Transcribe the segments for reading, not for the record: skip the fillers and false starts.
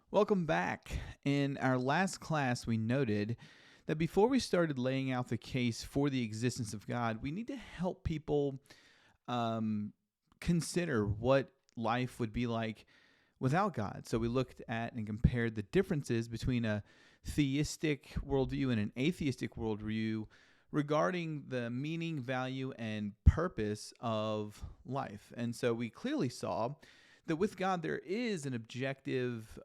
Welcome back. In our last class, we noted that before we started laying out the case for the existence of God, we need to help people um, consider what life would be like without God. So we looked at and compared the differences between a theistic worldview and an atheistic worldview regarding the meaning, value, and purpose of life. And so we clearly saw that with God, there is an objective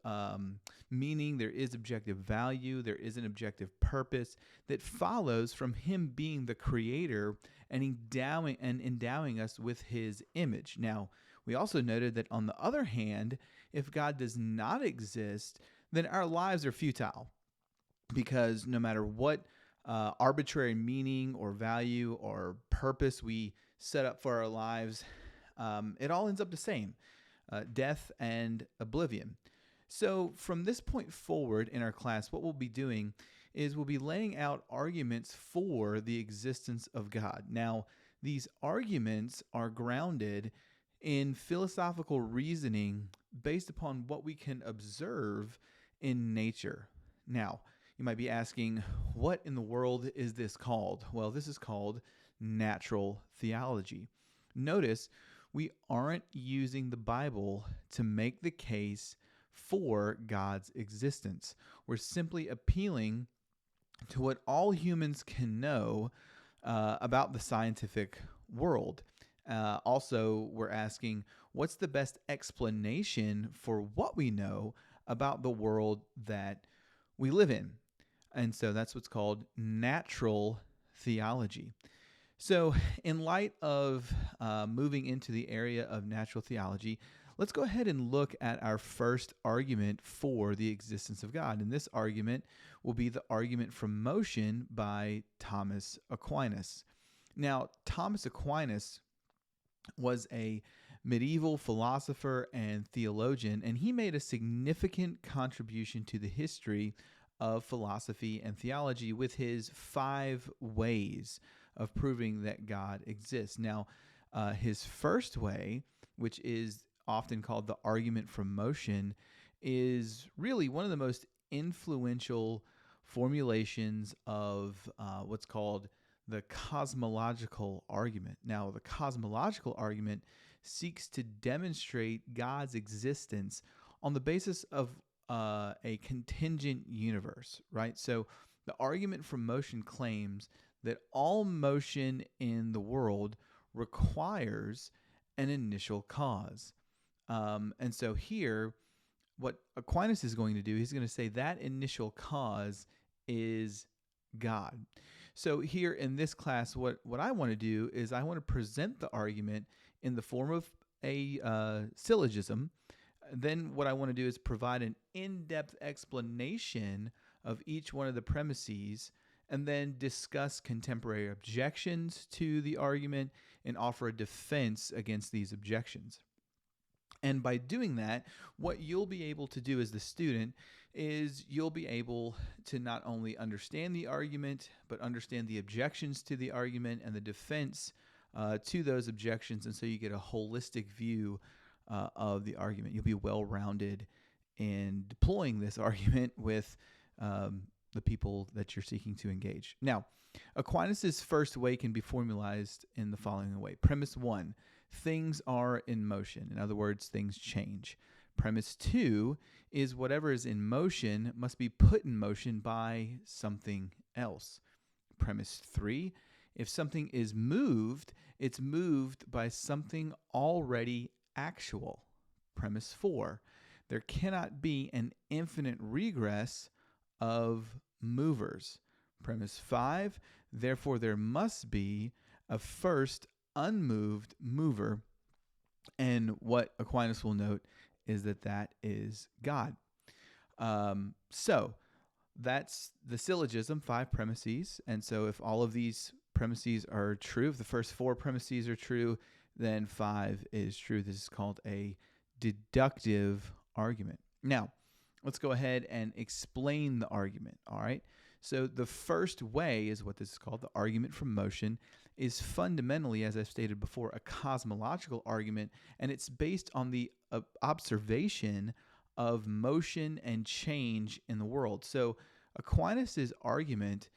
meaning, there is objective value, there is an objective purpose that follows from Him being the creator and endowing us with His image. Now, we also noted that on the other hand, if God does not exist, then our lives are futile because no matter what arbitrary meaning or value or purpose we set up for our lives, it all ends up the same. Death and oblivion. So from this point forward in our class, what we'll be doing is we'll be laying out arguments for the existence of God. Now, these arguments are grounded in philosophical reasoning based upon what we can observe in nature. Now, you might be asking, what in the world is this called? Well, this is called natural theology. Notice we aren't using the Bible to make the case for God's existence. We're simply appealing to what all humans can know about the scientific world. Also, we're asking, what's the best explanation for what we know about the world that we live in? And so that's what's called natural theology. So, in light of moving into the area of natural theology, let's go ahead and look at our first argument for the existence of God. And this argument will be the argument from motion by Thomas Aquinas. Now, Thomas Aquinas was a medieval philosopher and theologian, and he made a significant contribution to the history of philosophy and theology with his 5 ways of proving that God exists. Now, his first way, which is often called the argument from motion, is really one of the most influential formulations of what's called the cosmological argument. Now, the cosmological argument seeks to demonstrate God's existence on the basis of a contingent universe, right? So the argument from motion claims that all motion in the world requires an initial cause. And so here, what Aquinas is going to do, he's going to say that initial cause is God. So here in this class, what I want to do is I want to present the argument in the form of a syllogism. Then what I want to do is provide an in-depth explanation of each one of the premises and then discuss contemporary objections to the argument and offer a defense against these objections. And by doing that, what you'll be able to do as the student is you'll be able to not only understand the argument, but understand the objections to the argument and the defense to those objections. And so you get a holistic view of the argument. You'll be well-rounded in deploying this argument with the people that you're seeking to engage. Now, Aquinas' first way can be formalized in the following way. Premise 1, things are in motion. In other words, things change. Premise 2 is whatever is in motion must be put in motion by something else. Premise 3, if something is moved, it's moved by something already actual. Premise 4, there cannot be an infinite regress of movers. Premise 5, therefore there must be a first unmoved mover. And what Aquinas will note is that is God. So that's the syllogism, 5 premises. And so if all of these premises are true, if the first 4 premises are true, then 5 is true. This is called a deductive argument. Now, let's go ahead and explain the argument, all right? So the first way is what this is called, the argument from motion, is fundamentally, as I've stated before, a cosmological argument, and it's based on the observation of motion and change in the world. So Aquinas' argument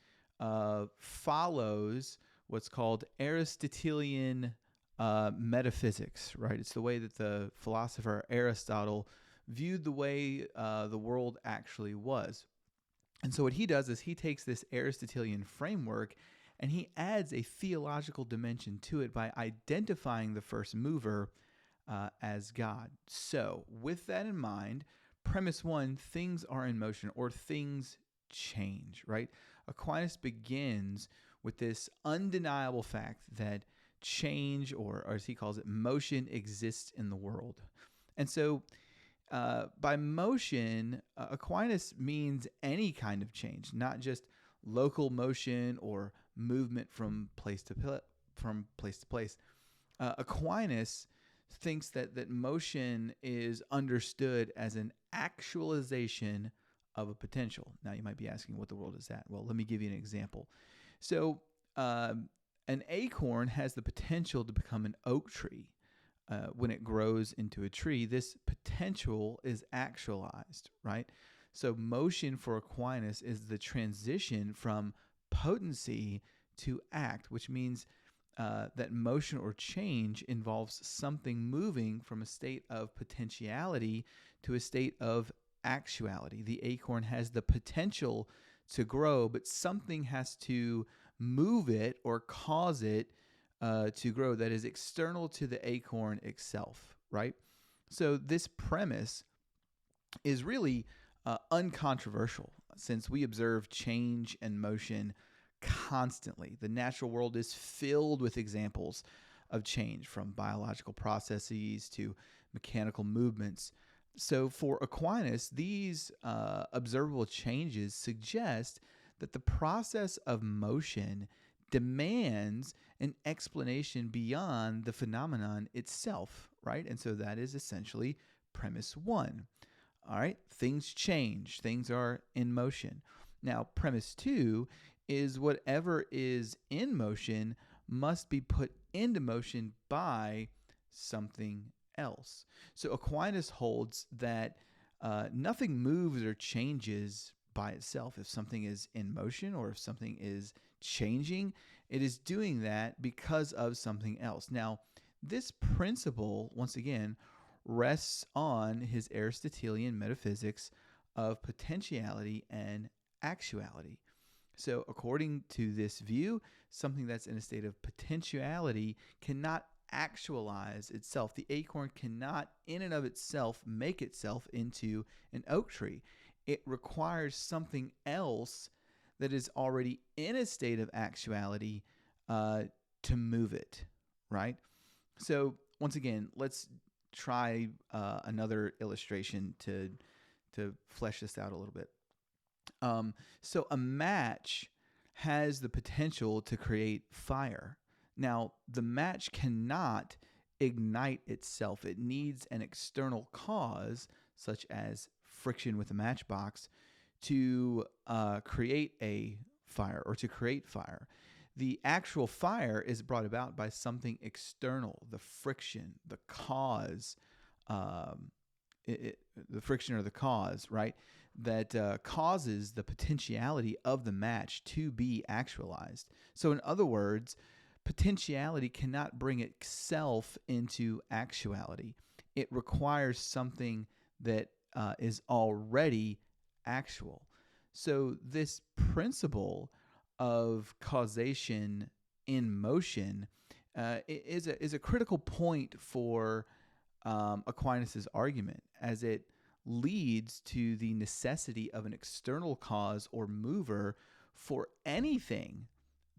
follows what's called Aristotelian metaphysics, right? It's the way that the philosopher Aristotle viewed the way the world actually was. And so what he does is he takes this Aristotelian framework and he adds a theological dimension to it by identifying the first mover as God. So with that in mind, premise one, things are in motion or things change, right? Aquinas begins with this undeniable fact that change, or as he calls it, motion exists in the world. And so by motion, Aquinas means any kind of change, not just local motion or movement from place to place. Aquinas thinks that motion is understood as an actualization of a potential. Now, you might be asking, what the world is that? Well, let me give you an example. So, an acorn has the potential to become an oak tree. When it grows into a tree, this potential is actualized, right? So motion for Aquinas is the transition from potency to act, which means that motion or change involves something moving from a state of potentiality to a state of actuality. The acorn has the potential to grow, but something has to move it or cause it to grow that is external to the acorn itself, right? So this premise is really uncontroversial since we observe change and motion constantly. The natural world is filled with examples of change, from biological processes to mechanical movements. So for Aquinas, these observable changes suggest that the process of motion demands an explanation beyond the phenomenon itself, right? And so that is essentially premise one. All right, things change, things are in motion. Now, premise two is whatever is in motion must be put into motion by something else. So Aquinas holds that nothing moves or changes by itself. If something is in motion or if something is changing, it is doing that because of something else. Now, this principle, once again, rests on his Aristotelian metaphysics of potentiality and actuality. So according to this view, something that's in a state of potentiality cannot actualize itself. The acorn cannot in and of itself make itself into an oak tree. It requires something else that is already in a state of actuality to move it, right? So once again, let's try another illustration to flesh this out a little bit. So a match has the potential to create fire. Now, the match cannot ignite itself. It needs an external cause, such as friction with a matchbox, to create a fire or to create fire. The actual fire is brought about by something external, the friction, the cause, the friction or the cause, right? That causes the potentiality of the match to be actualized. So in other words, potentiality cannot bring itself into actuality. It requires something that is already actual. So this principle of causation in motion is a critical point for Aquinas' argument, as it leads to the necessity of an external cause or mover for anything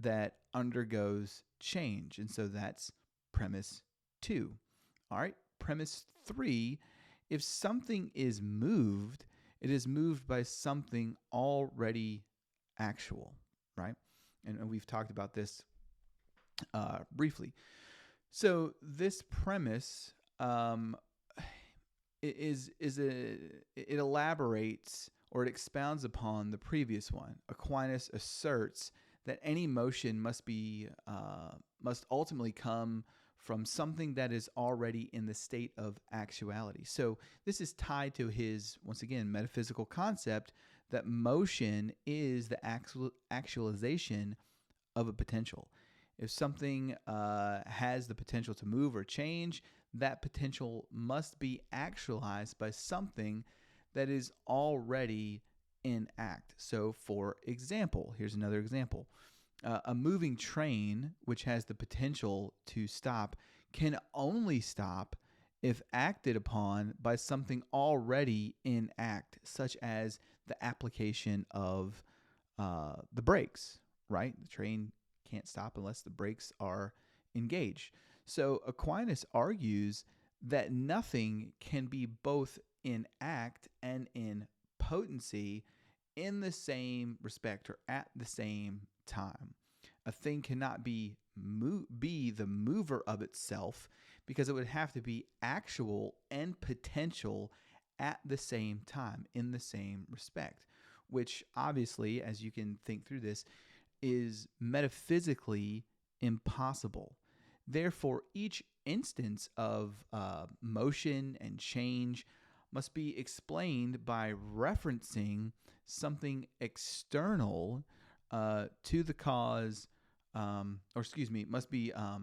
that undergoes change. And so that's premise two. All right, premise three, if something is moved, it is moved by something already actual, right? And we've talked about this briefly. So this premise it elaborates or it expounds upon the previous one. Aquinas asserts that any motion must ultimately come from something that is already in the state of actuality. So this is tied to his, once again, metaphysical concept that motion is the actualization of a potential. If something has the potential to move or change, that potential must be actualized by something that is already in act. So, for example, here's another example. A moving train, which has the potential to stop, can only stop if acted upon by something already in act, such as the application of the brakes, right? The train can't stop unless the brakes are engaged. So Aquinas argues that nothing can be both in act and in potency in the same respect or at the same time. A thing cannot be the mover of itself because it would have to be actual and potential at the same time in the same respect, which obviously, as you can think through this, is metaphysically impossible. Therefore, each instance of motion and change must be explained by referencing something external to the cause, must be, how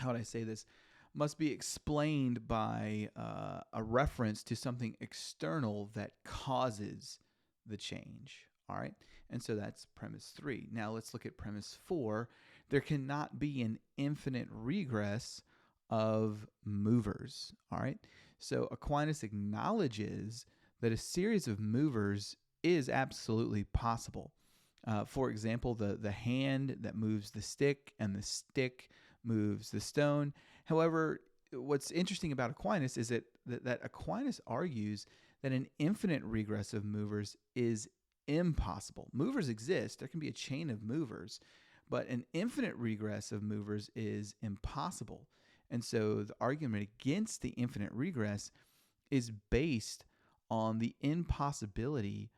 would I say this? Must be explained by a reference to something external that causes the change. All right. And so that's premise 3. Now let's look at premise 4. There cannot be an infinite regress of movers. All right. So Aquinas acknowledges that a series of movers is absolutely possible. For example, the hand that moves the stick and the stick moves the stone. However, what's interesting about Aquinas is that Aquinas argues that an infinite regress of movers is impossible. Movers exist. There can be a chain of movers, but an infinite regress of movers is impossible. And so the argument against the infinite regress is based on the impossibility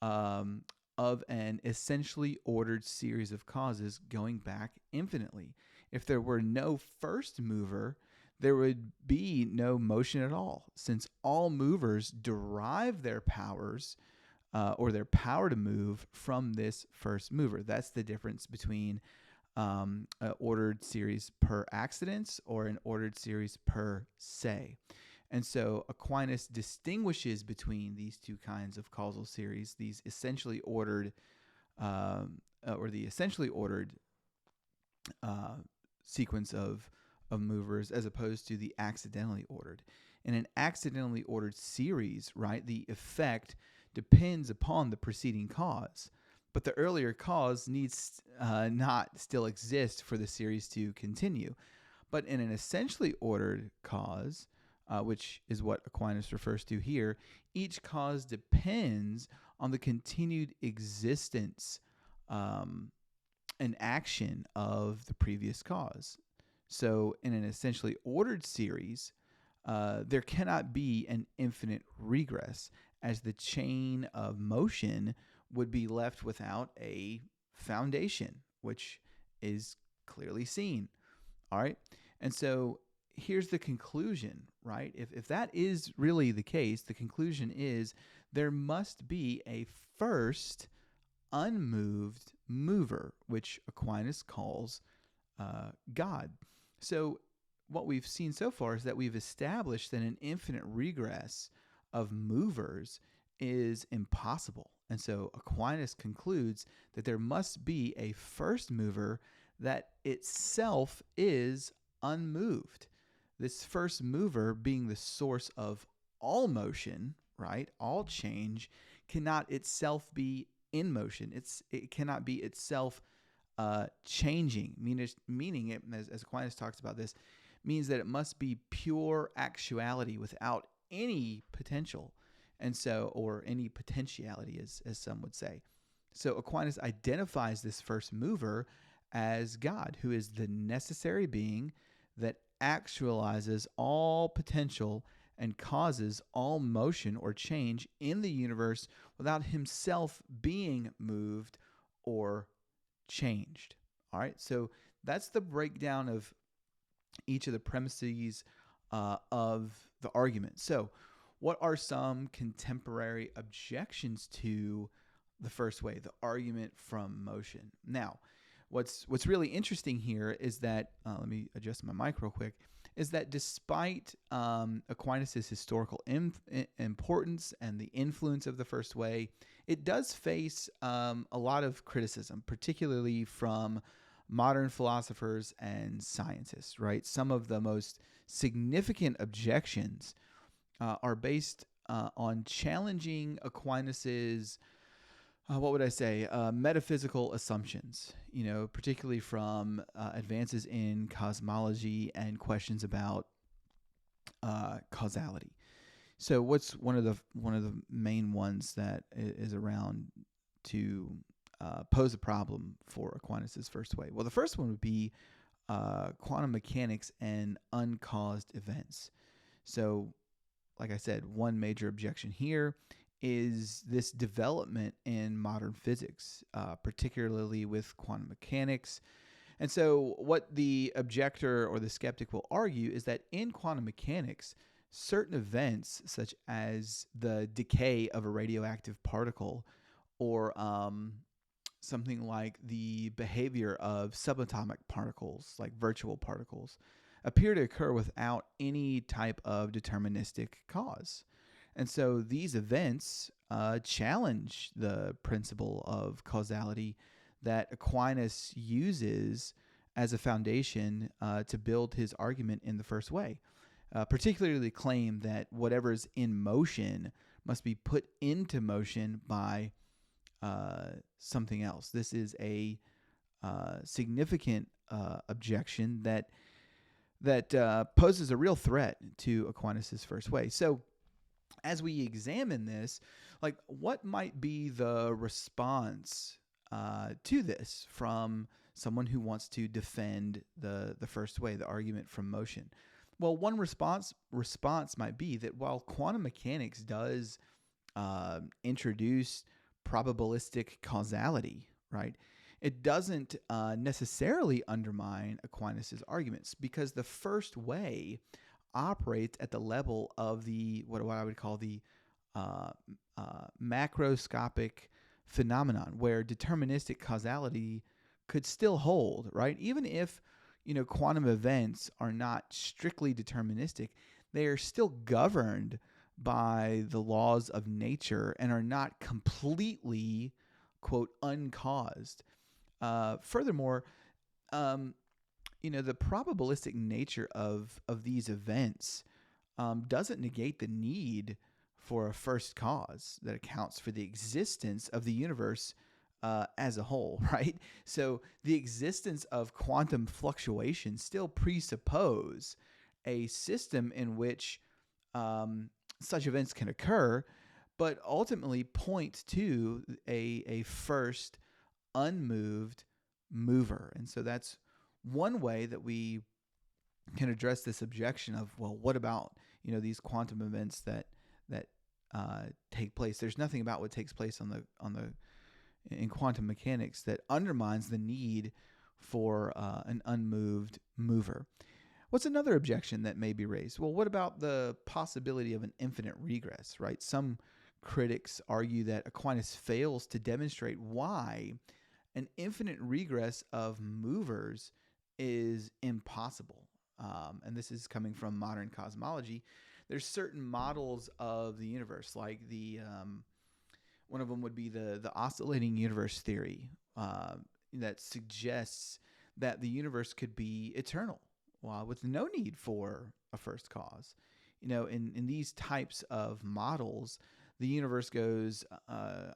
of an essentially ordered series of causes going back infinitely. If there were no first mover, there would be no motion at all, since all movers derive their powers or their power to move from this first mover. That's the difference between an ordered series per accidents or an ordered series per se. And so Aquinas distinguishes between these two kinds of causal series, these essentially ordered, or the essentially ordered sequence of movers as opposed to the accidentally ordered. In an accidentally ordered series, right, the effect depends upon the preceding cause, but the earlier cause needs not still exist for the series to continue. But in an essentially ordered cause, which is what Aquinas refers to here, each cause depends on the continued existence and action of the previous cause. So in an essentially ordered series, there cannot be an infinite regress, as the chain of motion would be left without a foundation, which is clearly seen. All right. And so here's the conclusion, right? If that is really the case, the conclusion is there must be a first unmoved mover, which Aquinas calls God. So what we've seen so far is that we've established that an infinite regress of movers is impossible. And so Aquinas concludes that there must be a first mover that itself is unmoved. This first mover, being the source of all motion, right, all change, cannot itself be in motion. It cannot be itself changing, meaning it, as Aquinas talks about this, means that it must be pure actuality without any potential, and so, or any potentiality, as some would say. So Aquinas identifies this first mover as God, who is the necessary being that actualizes all potential and causes all motion or change in the universe without himself being moved or changed. All right, so that's the breakdown of each of the premises of the argument. So, what are some contemporary objections to the first way, the argument from motion? Now, what's really interesting here is that let me adjust my mic real quick. Is that despite Aquinas' historical importance and the influence of the first way, it does face a lot of criticism, particularly from modern philosophers and scientists, right? Some of the most significant objections are based on challenging Aquinas's what would I say, metaphysical assumptions, particularly from advances in cosmology and questions about causality. So what's one of the main ones that is around to pose a problem for Aquinas' first way? Well, the first one would be quantum mechanics and uncaused events. So, like I said, one major objection here is this development in modern physics, particularly with quantum mechanics. And so what the objector or the skeptic will argue is that in quantum mechanics, certain events such as the decay of a radioactive particle or something like the behavior of subatomic particles, like virtual particles, appear to occur without any type of deterministic cause. And so these events challenge the principle of causality that Aquinas uses as a foundation to build his argument in the first way. Particularly claim that whatever's in motion must be put into motion by something else. This is a significant objection that poses a real threat to Aquinas' first way. So, as we examine this, like what might be the response to this from someone who wants to defend the first way, the argument from motion? Well, one response might be that while quantum mechanics does introduce probabilistic causality, right, it doesn't necessarily undermine Aquinas' arguments, because the first way operates at the level of the what I would call the macroscopic phenomenon, where deterministic causality could still hold, right? Even if quantum events are not strictly deterministic, they are still governed by the laws of nature and are not completely, quote, uncaused. Furthermore, the probabilistic nature of these events doesn't negate the need for a first cause that accounts for the existence of the universe as a whole, right? So the existence of quantum fluctuations still presuppose a system in which such events can occur, but ultimately point to a first unmoved mover. And so that's one way that we can address this objection of, well, what about these quantum events that take place? There's nothing about what takes place in quantum mechanics that undermines the need for an unmoved mover. What's another objection that may be raised? Well, what about the possibility of an infinite regress, right? Some critics argue that Aquinas fails to demonstrate why an infinite regress of movers is impossible. And this is coming from modern cosmology. There's certain models of the universe, like one of them would be the oscillating universe theory that suggests that the universe could be eternal with no need for a first cause. In these types of models, the universe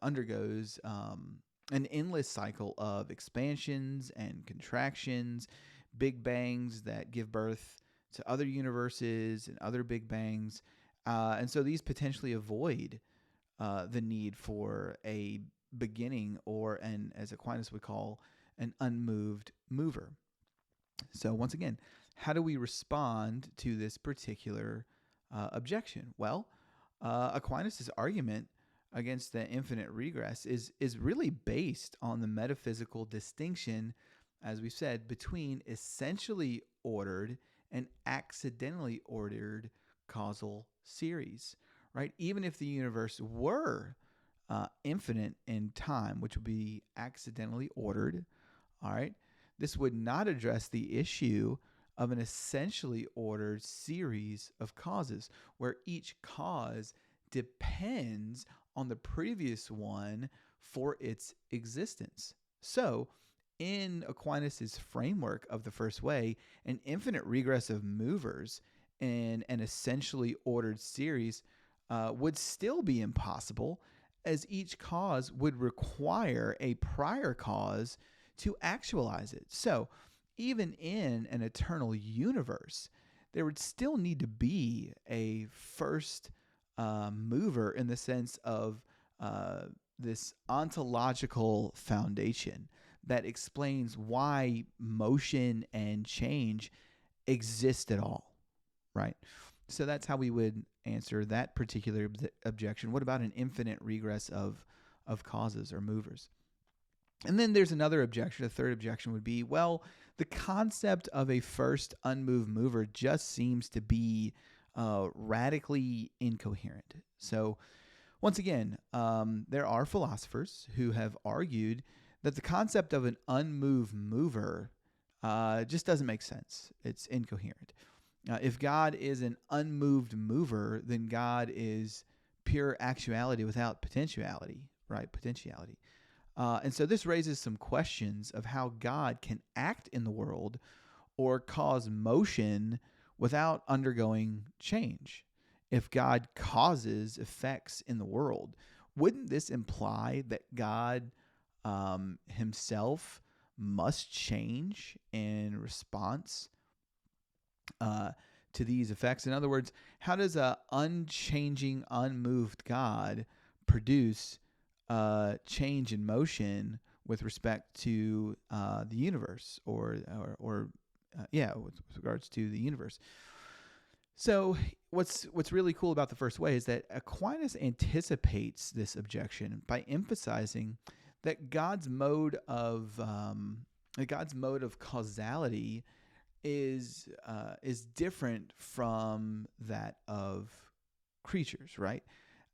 undergoes an endless cycle of expansions and contractions, big bangs that give birth to other universes and other big bangs. And so these potentially avoid the need for a beginning or as Aquinas would call, an unmoved mover. So once again, how do we respond to this particular objection? Well, Aquinas' argument against the infinite regress is really based on the metaphysical distinction, as we said, between essentially ordered an accidentally ordered causal series, right? Even if the universe were infinite in time, which would be accidentally ordered, all right, this would not address the issue of an essentially ordered series of causes where each cause depends on the previous one for its existence. So, in Aquinas' framework of the first way, an infinite regress of movers in an essentially ordered series would still be impossible, as each cause would require a prior cause to actualize it. So, even in an eternal universe, there would still need to be a first mover in the sense of this ontological foundation that explains why motion and change exist at all, right? So that's how we would answer that particular objection. What about an infinite regress of causes or movers? And then there's another objection. A third objection would be, well, the concept of a first unmoved mover just seems to be radically incoherent. So once again, there are philosophers who have argued that the concept of an unmoved mover just doesn't make sense. It's incoherent. If God is an unmoved mover, then God is pure actuality without potentiality, right? Potentiality. And so this raises some questions of how God can act in the world or cause motion without undergoing change. If God causes effects in the world, wouldn't this imply that God himself must change in response to these effects? In other words, how does a unchanging, unmoved God produce change in motion with respect to the universe, or with regards to the universe? So what's really cool about the first way is that Aquinas anticipates this objection by emphasizing that God's mode of causality is different from that of creatures, right?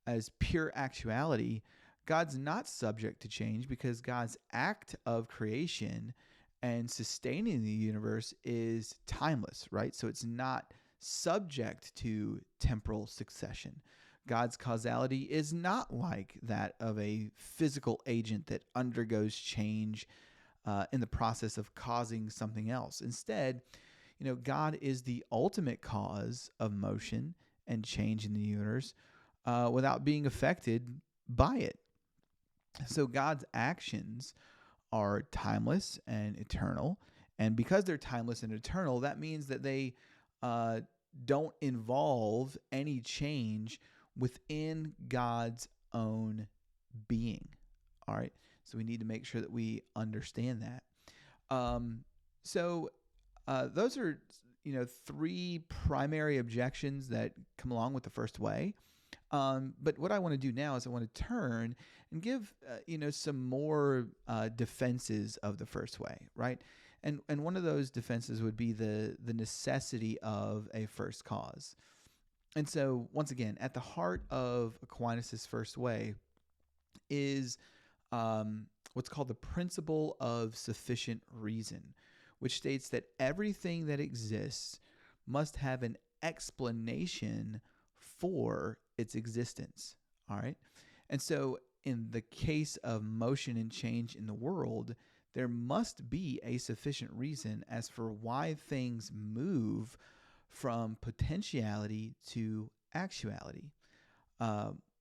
As pure actuality, God's not subject to change because God's act of creation and sustaining the universe is timeless, right? So it's not subject to temporal succession. God's causality is not like that of a physical agent that undergoes change in the process of causing something else. Instead, God is the ultimate cause of motion and change in the universe without being affected by it. So God's actions are timeless and eternal. And because they're timeless and eternal, that means that they don't involve any change within God's own being. All right. So we need to make sure that we understand that. Those are, three primary objections that come along with the first way. But what I want to do now is I want to turn and give, some more defenses of the first way, right? And one of those defenses would be the necessity of a first cause. And so, once again, at the heart of Aquinas' first way is what's called the principle of sufficient reason, which states that everything that exists must have an explanation for its existence. All right. And so in the case of motion and change in the world, there must be a sufficient reason as for why things move from potentiality to actuality.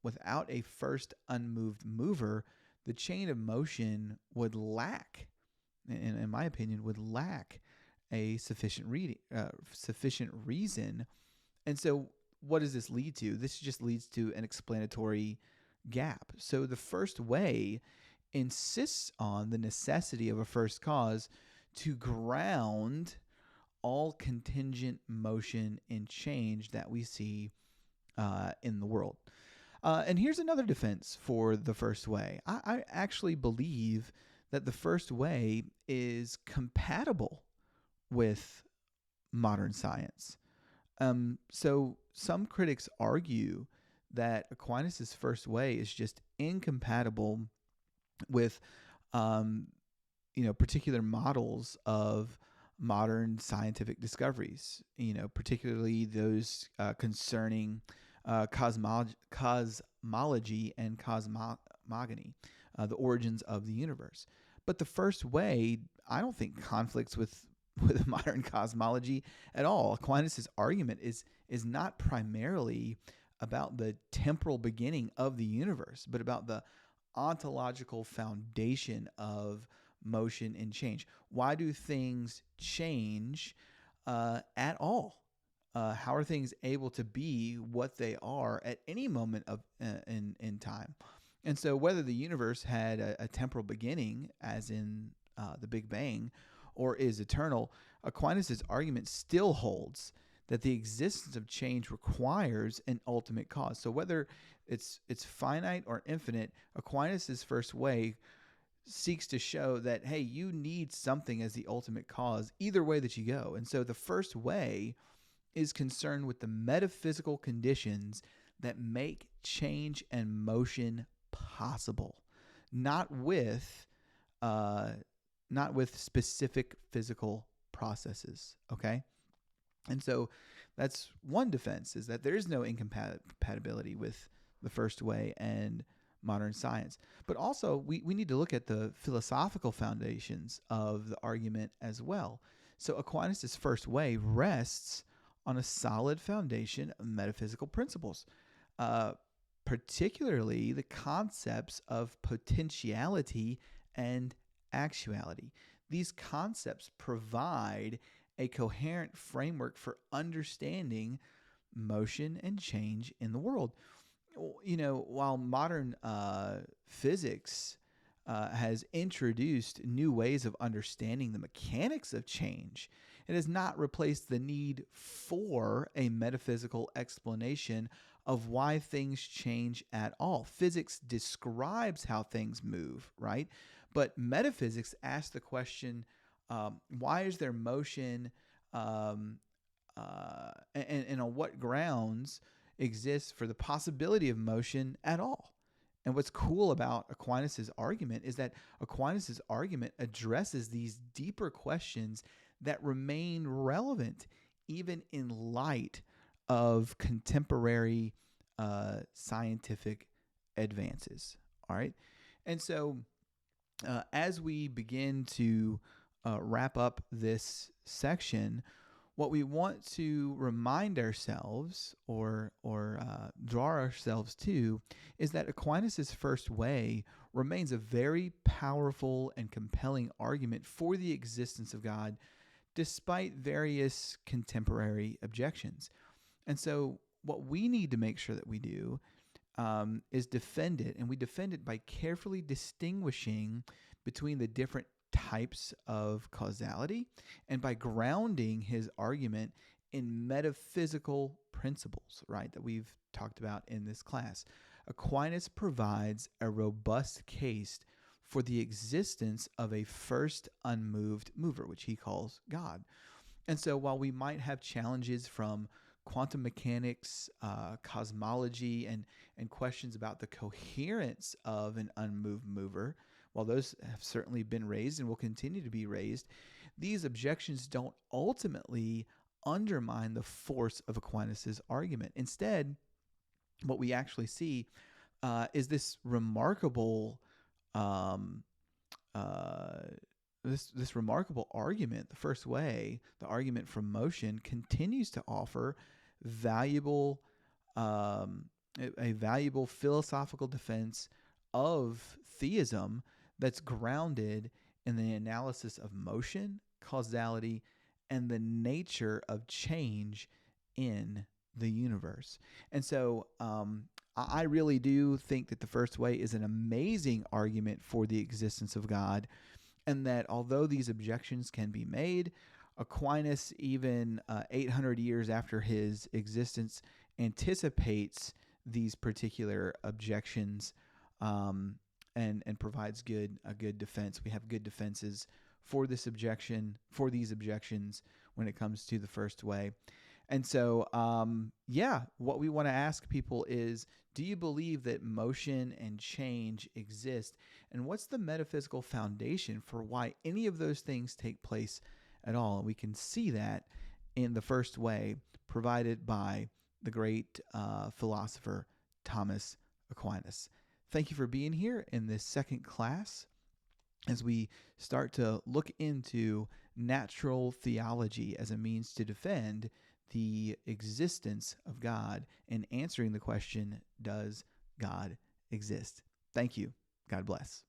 Without a first unmoved mover, the chain of motion would lack, in my opinion, a sufficient reason. And so what does this lead to? This just leads to an explanatory gap. So the first way insists on the necessity of a first cause to ground all contingent motion and change that we see in the world. And here's another defense for the first way. I actually believe that the first way is compatible with modern science. So some critics argue that Aquinas' first way is just incompatible with particular models of modern scientific discoveries, particularly those concerning cosmology and cosmogony, the origins of the universe. But the first way, I don't think, conflicts with modern cosmology at all. Aquinas' argument is not primarily about the temporal beginning of the universe, but about the ontological foundation of motion and change. Why do things change at all? How are things able to be what they are at any moment of in time? And so, whether the universe had a temporal beginning, as in the Big Bang, or is eternal, Aquinas' argument still holds that the existence of change requires an ultimate cause. So, whether it's finite or infinite, Aquinas' first way seeks to show that, hey, you need something as the ultimate cause, either way that you go. And so the first way is concerned with the metaphysical conditions that make change and motion possible, not with specific physical processes. Okay, and so that's one defense, is that there is no incompatibility with the first way and modern science. But also, we need to look at the philosophical foundations of the argument as well. So Aquinas' first way rests on a solid foundation of metaphysical principles, particularly the concepts of potentiality and actuality. These concepts provide a coherent framework for understanding motion and change in the world. While modern physics has introduced new ways of understanding the mechanics of change, it has not replaced the need for a metaphysical explanation of why things change at all. Physics describes how things move, right? But metaphysics asks the question, why is there motion, and on what grounds exists for the possibility of motion at all? And what's cool about Aquinas' argument is that Aquinas' argument addresses these deeper questions that remain relevant even in light of contemporary scientific advances. All right. And so as we begin to wrap up this section, what we want to remind ourselves or draw ourselves to is that Aquinas' first way remains a very powerful and compelling argument for the existence of God, despite various contemporary objections. And so what we need to make sure that we do is defend it, and we defend it by carefully distinguishing between the different types of causality and by grounding his argument in metaphysical principles, right, that we've talked about in this class. Aquinas provides a robust case for the existence of a first unmoved mover, which he calls God. And so while we might have challenges from quantum mechanics, cosmology, and questions about the coherence of an unmoved mover, while those have certainly been raised and will continue to be raised, these objections don't ultimately undermine the force of Aquinas' argument. Instead, what we actually see is this remarkable this remarkable argument. The first way, the argument from motion, continues to offer valuable a valuable philosophical defense of theism that's grounded in the analysis of motion, causality, and the nature of change in the universe. And so I really do think that the first way is an amazing argument for the existence of God, and that although these objections can be made, Aquinas, even 800 years after his existence, anticipates these particular objections and provides a good defense. We have good defenses for this objection, for these objections when it comes to the first way. And so, what we want to ask people is, do you believe that motion and change exist? And what's the metaphysical foundation for why any of those things take place at all? And we can see that in the first way provided by the great philosopher Thomas Aquinas. Thank you for being here in this second class as we start to look into natural theology as a means to defend the existence of God and answering the question, does God exist? Thank you. God bless.